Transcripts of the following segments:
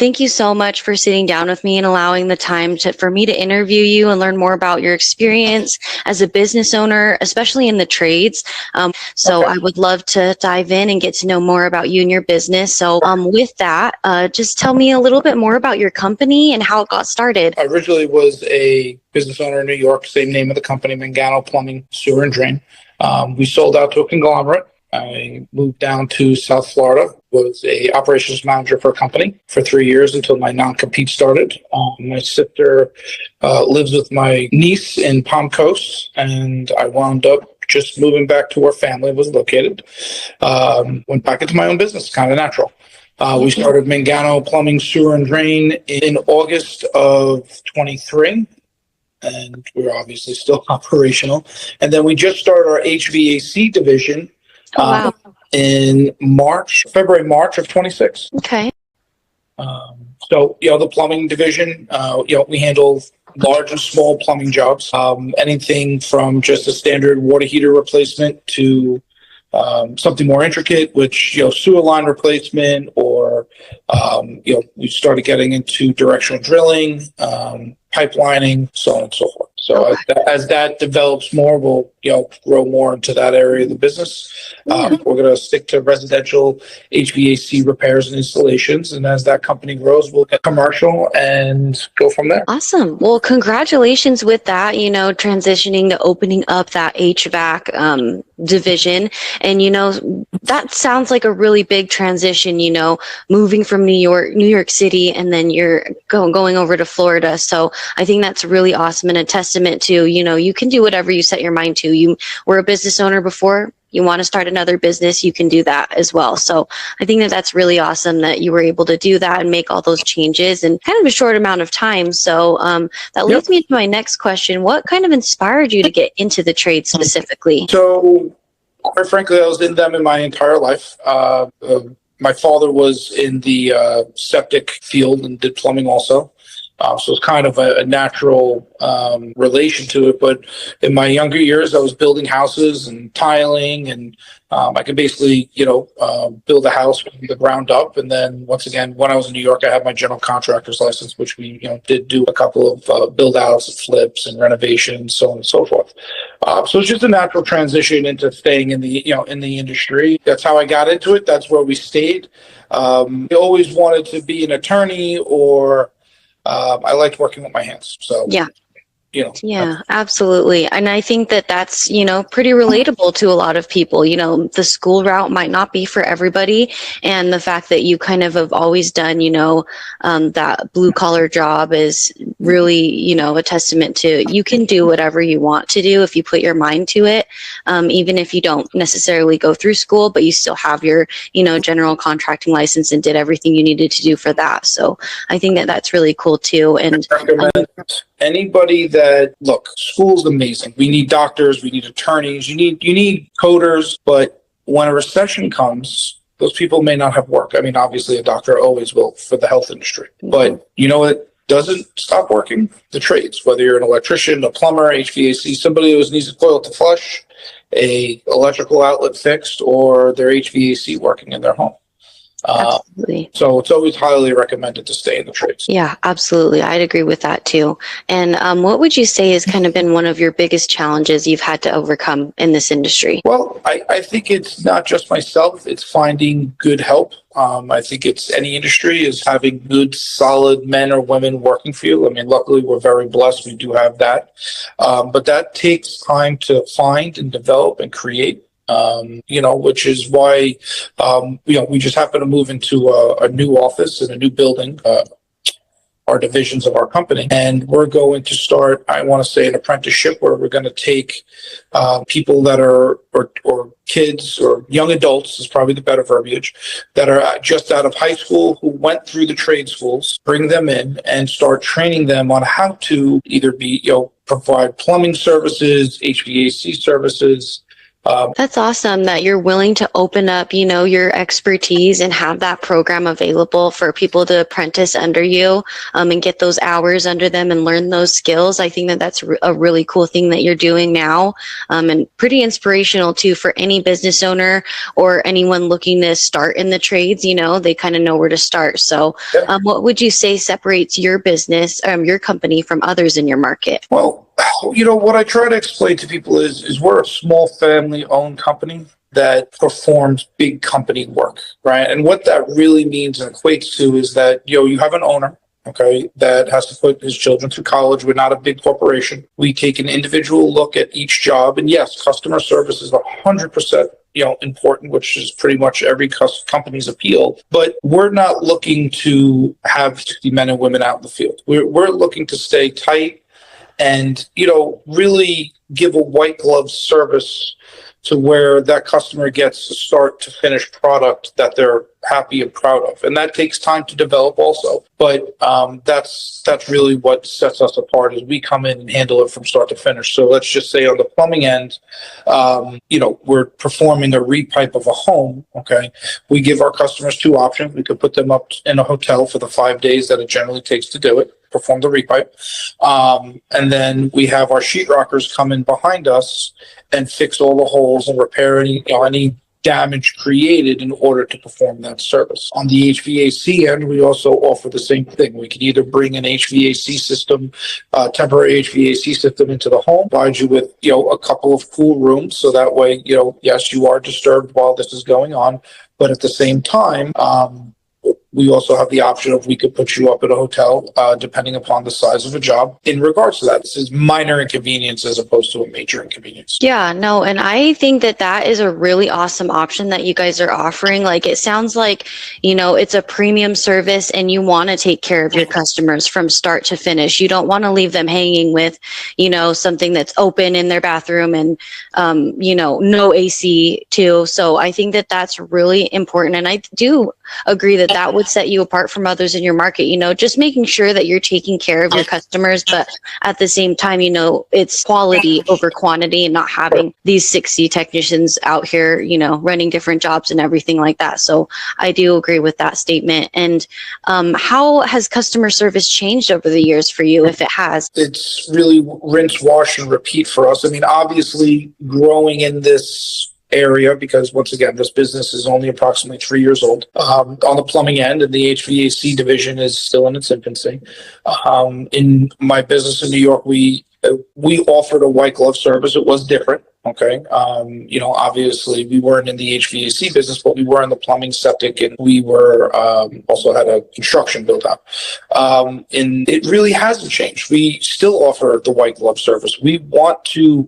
thank you so much for sitting down with me and allowing the time for me to interview you and learn more about your experience as a business owner, especially in the trades. So I would love to dive in and get to know more about you and your business. So with that, just tell me a little bit more about your company and how it got started. I originally was a business owner in New York, same name of the company, Mangano Plumbing, Sewer and Drain. We sold out to a conglomerate. I moved down to South Florida, was a operations manager for a company for 3 years until my non-compete started. My sister lives with my niece in Palm Coast, and I wound up just moving back to where family was located. Went back into my own business, kind of natural. We started Mangano Plumbing, Sewer and Drain in August of 23. And we're obviously still operational. And then we just started our HVAC division in February, March of 26. Okay. So, the plumbing division, we handle large and small plumbing jobs, anything from just a standard water heater replacement to something more intricate, which, sewer line replacement, or, we started getting into directional drilling, pipelining, so on and so forth. So as that develops more, we'll grow more into that area of the business. We're going to stick to residential HVAC repairs and installations, and as that company grows, we'll get commercial and go from there. Awesome. Well, congratulations with that. Transitioning to opening up that HVAC division, and that sounds like a really big transition. Moving from New York City, and then you're going over to Florida. So I think that's really awesome and a testament to, you can do whatever you set your mind to. You were a business owner before. You want to start another business, you can do that as well. So I think that's really awesome that you were able to do that and make all those changes in kind of a short amount of time. So that leads me to my next question. What kind of inspired you to get into the trade specifically? So quite frankly, I was in them in my entire life. My father was in the septic field and did plumbing also. So it's kind of a natural relation to it. But in my younger years, I was building houses and tiling, and I could basically, build a house from the ground up. And then once again, when I was in New York, I had my general contractor's license, which we, did do a couple of build outs, flips, and renovations, so on and so forth. So it's just a natural transition into staying in the, in the industry. That's how I got into it. That's where we stayed. I always wanted to be an attorney, or I liked working with my hands. So yeah, absolutely. And I think that's, pretty relatable to a lot of people. The school route might not be for everybody. And the fact that you kind of have always done, that blue collar job is really, a testament to you can do whatever you want to do if you put your mind to it. Even if you don't necessarily go through school, but you still have your, general contracting license and did everything you needed to do for that. So I think that's really cool too. And anybody look, school's amazing. We need doctors, we need attorneys, you need coders, but when a recession comes, those people may not have work. I mean, obviously a doctor always will for the health industry, but what doesn't stop working? The trades, whether you're an electrician, a plumber, HVAC, somebody who needs a toilet to flush, a electrical outlet fixed, or their HVAC working in their home. Absolutely. So it's always highly recommended to stay in the trades. Yeah, absolutely. I'd agree with that too. And what would you say has kind of been one of your biggest challenges you've had to overcome in this industry? Well, I think it's not just myself, it's finding good help. I think it's any industry is having good, solid men or women working for you. I mean, luckily we're very blessed. We do have that. But that takes time to find and develop and create. Which is why, we just happen to move into a new office in a new building, our divisions of our company. And we're going to start, I want to say, an apprenticeship where we're going to take people that are, or kids or young adults is probably the better verbiage, that are just out of high school who went through the trade schools, bring them in and start training them on how to either be, provide plumbing services, HVAC services, That's awesome that you're willing to open up, your expertise and have that program available for people to apprentice under you, and get those hours under them and learn those skills. I think that that's a really cool thing that you're doing now, and pretty inspirational too for any business owner or anyone looking to start in the trades. They kind of know where to start. So, what would you say separates your business, your company from others in your market? Well, what I try to explain to people is we're a small family-owned company that performs big company work, right? And what that really means and equates to is that, you have an owner, okay, that has to put his children through college. We're not a big corporation. We take an individual look at each job. And yes, customer service is 100%, important, which is pretty much every company's appeal. But we're not looking to have 60 men and women out in the field. We're looking to stay tight and, really give a white glove service to where that customer gets a start to finish product that they're happy and proud of. And that takes time to develop also. But that's really what sets us apart is we come in and handle it from start to finish. So let's just say on the plumbing end, we're performing a repipe of a home, okay? We give our customers two options. We could put them up in a hotel for the 5 days that it generally takes to do it, perform the repipe. And then we have our sheetrockers come in behind us and fix all the holes and repair any damage created in order to perform that service. On the HVAC end, we also offer the same thing. We can either bring an HVAC system, temporary HVAC system into the home, provide you with, a couple of cool rooms. So that way, yes, you are disturbed while this is going on, but at the same time, we also have the option of we could put you up at a hotel, depending upon the size of a job. In regards to that, this is minor inconvenience as opposed to a major inconvenience. Yeah, no, and I think that that is a really awesome option that you guys are offering. Like, it sounds like, it's a premium service and you want to take care of your customers from start to finish. You don't want to leave them hanging with, something that's open in their bathroom and, no AC too. So I think that that's really important. And I do agree that that would set you apart from others in your market, just making sure that you're taking care of your customers, but at the same time, it's quality over quantity and not having these 60 technicians out here, running different jobs and everything like that. So I do agree with that statement. And how has customer service changed over the years for you, if it has? It's really rinse, wash, and repeat for us. I mean, obviously growing in this area, because once again, this business is only approximately 3 years old. On the plumbing end, and the HVAC division is still in its infancy. In my business in New York, we offered a white glove service. It was different. Okay. Obviously we weren't in the HVAC business, but we were in the plumbing, septic, and we were, also had a construction build out. And it really hasn't changed. We still offer the white glove service. We want to,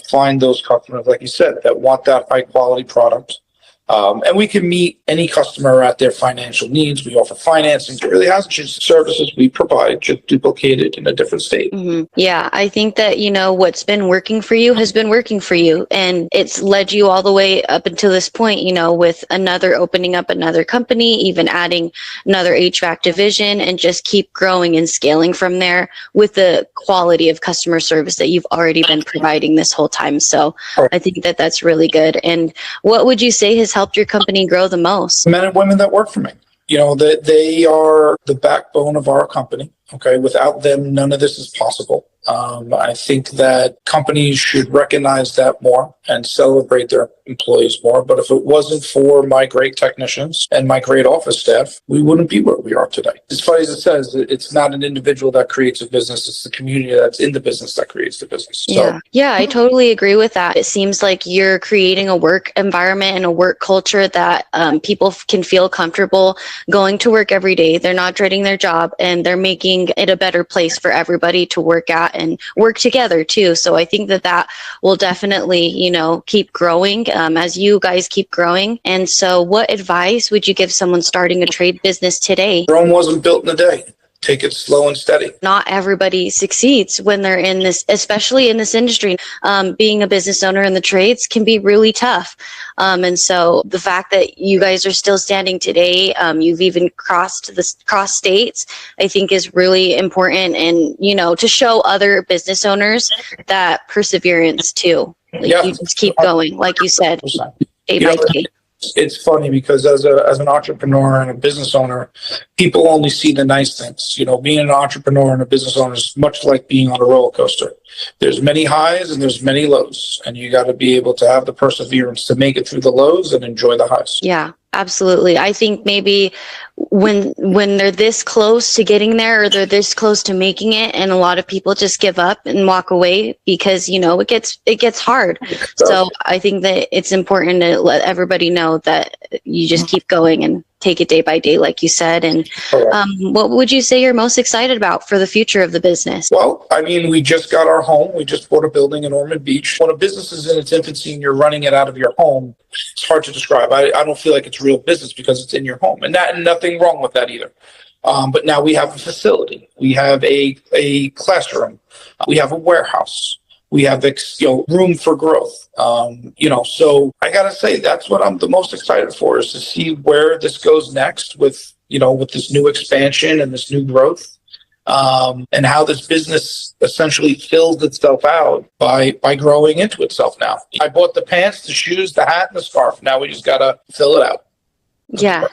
find those customers, like you said, that want that high quality product. And we can meet any customer at their financial needs. We offer financing. It really hasn't changed. The services we provide, just duplicated in a different state. Mm-hmm. Yeah, I think that, what's been working for you has been working for you. And it's led you all the way up until this point, with opening up another company, even adding another HVAC division, and just keep growing and scaling from there with the quality of customer service that you've already been providing this whole time. So I think that that's really good. And what would you say has helped your company grow the most? Men and women that work for me. That they are the backbone of our company. Okay. Without them, none of this is possible. I think that companies should recognize that more and celebrate their employees more. But if it wasn't for my great technicians and my great office staff, we wouldn't be where we are today. As funny as it says, it's not an individual that creates a business. It's the community that's in the business that creates the business. Yeah, I totally agree with that. It seems like you're creating a work environment and a work culture that people can feel comfortable going to work every day. They're not dreading their job, and they're making it a better place for everybody to work at and work together too. So I think that that will definitely, keep growing as you guys keep growing. And so what advice would you give someone starting a trade business today? Rome wasn't built in a day. Take it slow and steady. Not everybody succeeds when they're in this, especially in this industry. Being a business owner in the trades can be really tough. And so the fact that you guys are still standing today, you've even cross states, I think is really important. And, to show other business owners that perseverance too. Like Yeah. you just keep going, like you said, 100%. day You by know, day. it's funny because as an entrepreneur and a business owner, people only see the nice things. Being an entrepreneur and a business owner is much like being on a roller coaster. There's many highs and there's many lows, and you got to be able to have the perseverance to make it through the lows and enjoy the highs. Yeah, absolutely. I think maybe when they're this close to getting there, or they're this close to making it, and a lot of people just give up and walk away because it gets hard. So I think that it's important to let everybody know that you just keep going and take it day by day, like you said. And what would you say you're most excited about for the future of the business? Well, I mean, we just got our home. We just bought a building in Ormond Beach. When a business is in its infancy and you're running it out of your home, it's hard to describe. I don't feel like it's real business because it's in your home, and nothing wrong with that either. But now we have a facility. We have a classroom. We have a warehouse. We have room for growth. So I gotta say that's what I'm the most excited for, is to see where this goes next with this new expansion and this new growth, and how this business essentially fills itself out by growing into itself. Now I bought the pants, the shoes, the hat, and the scarf. Now we just gotta fill it out. Yeah.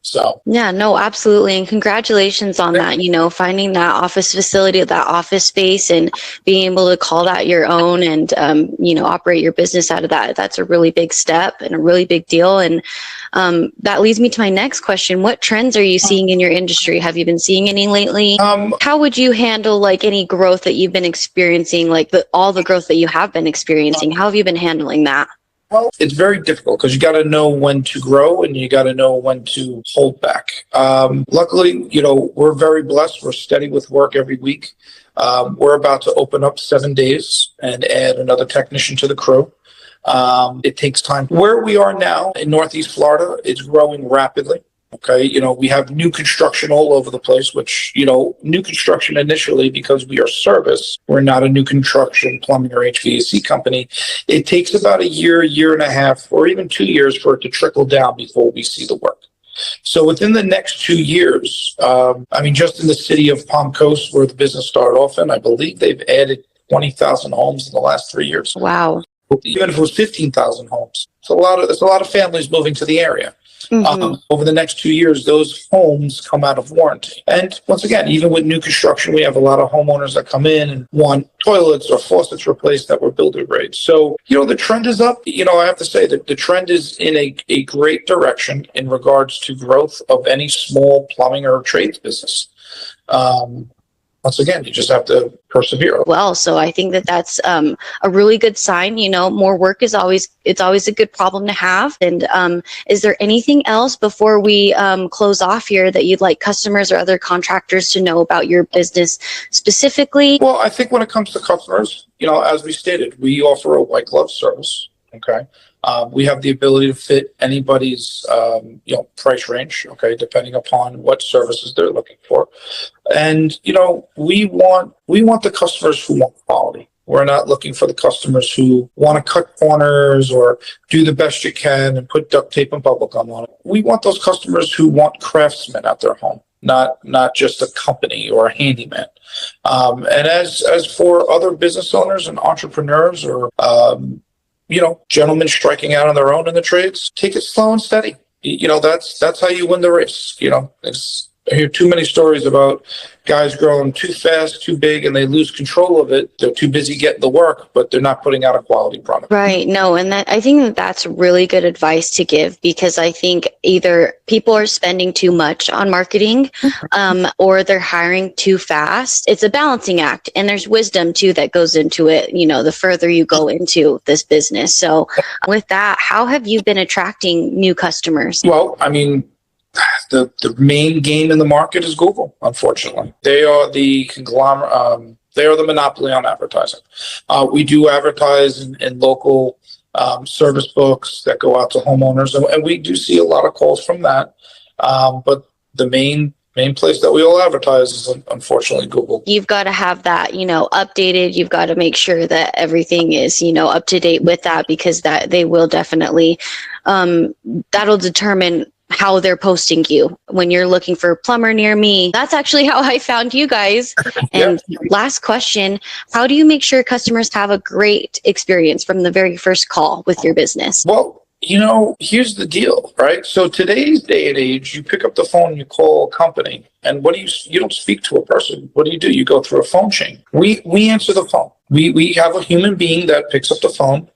So yeah, no, absolutely. And congratulations on that, finding that office facility, that office space, and being able to call that your own and, operate your business out of that. That's a really big step and a really big deal. And that leads me to my next question. What trends are you seeing in your industry? Have you been seeing any lately? How would you handle like any growth that you've been experiencing, like all the growth that you have been experiencing? How have you been handling that? Well, it's very difficult because you got to know when to grow and you got to know when to hold back. Luckily, we're very blessed. We're steady with work every week. We're about to open up 7 days and add another technician to the crew. It takes time. Where we are now in Northeast Florida, it's growing rapidly. Okay, we have new construction all over the place, which, new construction initially, because we are service, we're not a new construction plumbing or HVAC company. It takes about a year and a half, or even 2 years for it to trickle down before we see the work. So within the next 2 years, just in the city of Palm Coast, where the business started off in, I believe they've added 20,000 homes in the last 3 years. Wow. Even if it was 15,000 homes, it's a lot of families moving to the area. Mm-hmm. Over the next 2 years, those homes come out of warranty. And once again, even with new construction, we have a lot of homeowners that come in and want toilets or faucets replaced that were builder grade. So, the trend is up. I have to say that the trend is in a great direction in regards to growth of any small plumbing or trades business. Once again, you just have to persevere. Well, so I think that that's a really good sign. More work is always a good problem to have. And is there anything else before we close off here that you'd like customers or other contractors to know about your business specifically? Well, I think when it comes to customers, as we stated, we offer a white glove service. Okay. We have the ability to fit anybody's, price range, okay, depending upon what services they're looking for. And, we want the customers who want quality. We're not looking for the customers who want to cut corners or do the best you can and put duct tape and bubble gum on it. We want those customers who want craftsmen at their home, not just a company or a handyman. And as for other business owners and entrepreneurs or, gentlemen striking out on their own in the trades, take it slow and steady. That's how you win the race. I hear too many stories about guys growing too fast, too big, and they lose control of it. They're too busy getting the work, but they're not putting out a quality product. Right. No, and I think that's really good advice to give, because I think either people are spending too much on marketing, or they're hiring too fast. It's a balancing act, and there's wisdom too that goes into it. The further you go into this business. So, with that, how have you been attracting new customers? Well, the main game in the market is Google, unfortunately. They are the conglomerate, they are the monopoly on advertising. We do advertise in local service books that go out to homeowners, and we do see a lot of calls from that. But the main place that we all advertise is unfortunately Google. You've got to have that, updated. You've got to make sure that everything is, up to date with that, because that they will definitely, that'll determine how they're posting you when you're looking for a plumber near me. That's actually how I found you guys. And last question, how do you make sure customers have a great experience from the very first call with your business? Well, here's the deal, right? So today's day and age, you pick up the phone, you call a company, and you don't speak to a person. What do? You go through a phone chain. We answer the phone. We have a human being that picks up the phone,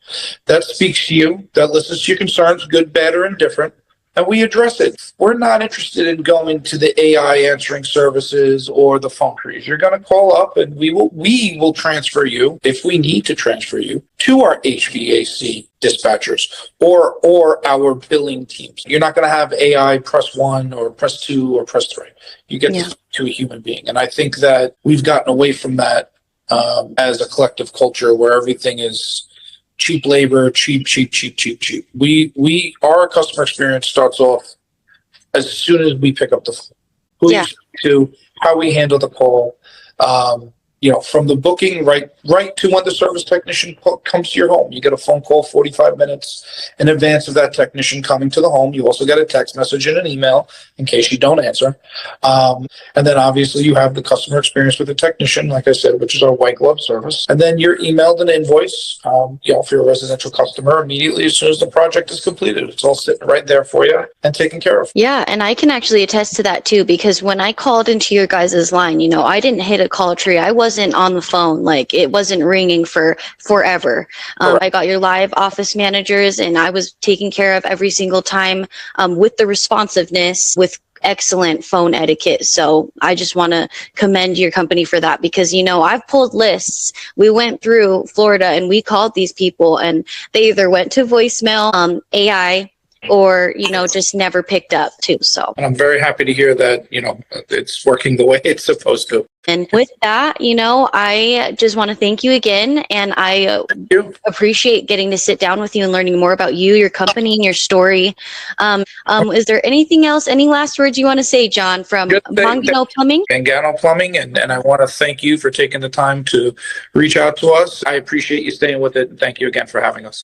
that speaks to you, that listens to your concerns, good, bad, or indifferent, and we address it. We're not interested in going to the AI answering services or the phone trees. You're going to call up, and we will transfer you, if we need to transfer you, to our HVAC dispatchers or our billing teams. You're not going to have AI press 1 or press 2 or press 3. You get to a human being. And I think that we've gotten away from that as a collective culture where everything is cheap labor, cheap. Our customer experience starts off as soon as we pick up the phone. Who you speak to, how we handle the call, from the booking right to when the service technician comes to your home. You get a phone call 45 minutes in advance of that technician coming to the home. You also get a text message and an email in case you don't answer. And then obviously you have the customer experience with the technician, like I said, which is our white glove service. And then you're emailed an invoice, if you're a residential customer, immediately as soon as the project is completed. It's all sitting right there for you and taken care of. Yeah, and I can actually attest to that too, because when I called into your guys' line, I didn't hit a call tree. I wasn't on the phone, like it wasn't ringing for forever. I got your live office managers, and I was taken care of every single time with the responsiveness, with excellent phone etiquette. So I just want to commend your company for that, because I've pulled lists. We went through Florida and we called these people, and they either went to voicemail, AI, or just never picked up too. So, and I'm very happy to hear that it's working the way it's supposed to. And with that, I just want to thank you again, and I appreciate getting to sit down with you and learning more about you, your company, and your story. Is there anything else? Any last words you want to say, Jon, from Mangano Plumbing? Mangano Plumbing, and I want to thank you for taking the time to reach out to us. I appreciate you staying with it, and thank you again for having us.